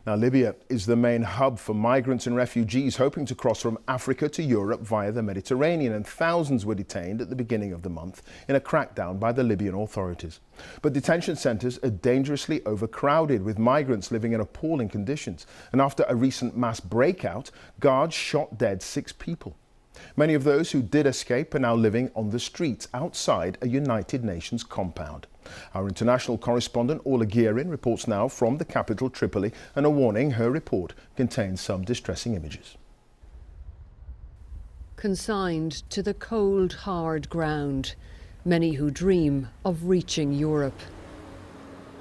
Now, Libya is the main hub for migrants and refugees hoping to cross from Africa to Europe via the Mediterranean, and thousands were detained at the beginning of the month in a crackdown by the Libyan authorities. But detention centres are dangerously overcrowded, with migrants living in appalling conditions. And after a recent mass breakout, guards shot dead 6 people. Many of those who did escape are now living on the streets outside a United Nations compound. Our international correspondent Orla Guerin reports now from the capital, Tripoli, and a warning: her report contains some distressing images. Consigned to the cold, hard ground, many who dream of reaching Europe.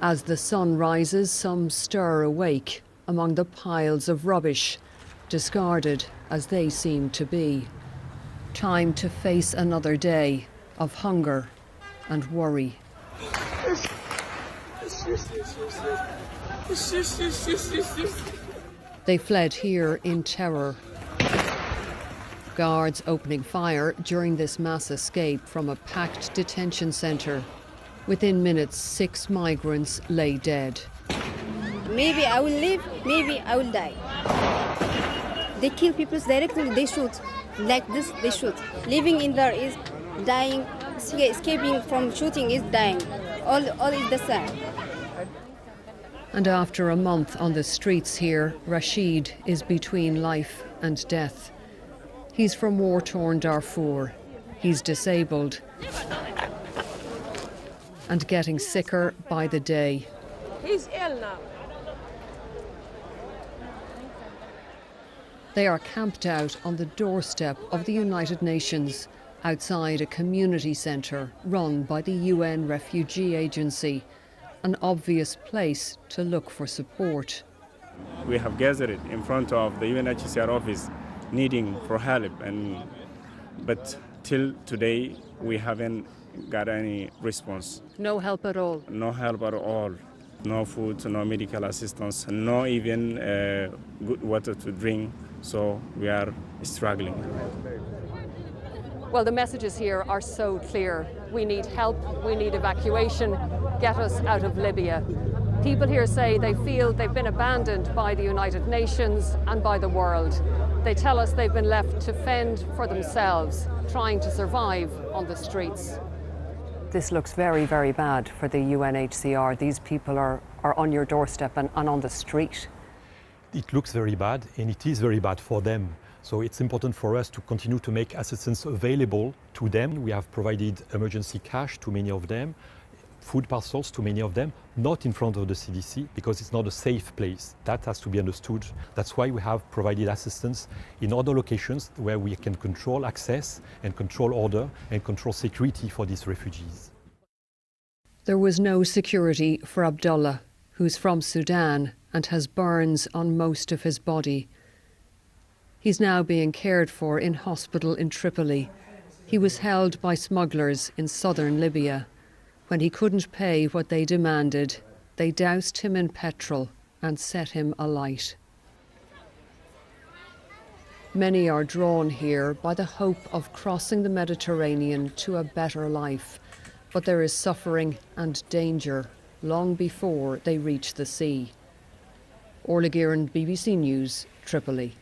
As the sun rises, some stir awake among the piles of rubbish, discarded as they seem to be. Time to face another day of hunger and worry. They fled here in terror. Guards opening fire during this mass escape from a packed detention centre. Within minutes, 6 migrants lay dead. Maybe I will live, maybe I will die. They kill people directly, they shoot. Like this, they shoot. Living in there is dying, escaping from shooting is dying. All is the same. And after a month on the streets here, Rashid is between life and death. He's from war-torn Darfur. He's disabled and getting sicker by the day. He's ill now. They are camped out on the doorstep of the United Nations, outside a community centre run by the UN Refugee Agency, an obvious place to look for support. We have gathered in front of the UNHCR office needing for help, but till today we haven't got any response. No help at all? No help at all. No food, no medical assistance, no even good water to drink, so we are struggling. Well, the messages here are so clear. We need help, we need evacuation, get us out of Libya. People here say they feel they've been abandoned by the United Nations and by the world. They tell us they've been left to fend for themselves, trying to survive on the streets. This looks very, very bad for the UNHCR. These people are on your doorstep and on the street. It looks very bad, and it is very bad for them. So it's important for us to continue to make assistance available to them. We have provided emergency cash to many of them, food parcels to many of them, not in front of the CDC, because it's not a safe place. That has to be understood. That's why we have provided assistance in other locations where we can control access and control order and control security for these refugees. There was no security for Abdullah, who's from Sudan and has burns on most of his body. He's now being cared for in hospital in Tripoli. He was held by smugglers in southern Libya. When he couldn't pay what they demanded, they doused him in petrol and set him alight. Many are drawn here by the hope of crossing the Mediterranean to a better life, but there is suffering and danger long before they reach the sea. Orla Guerin, BBC News, Tripoli.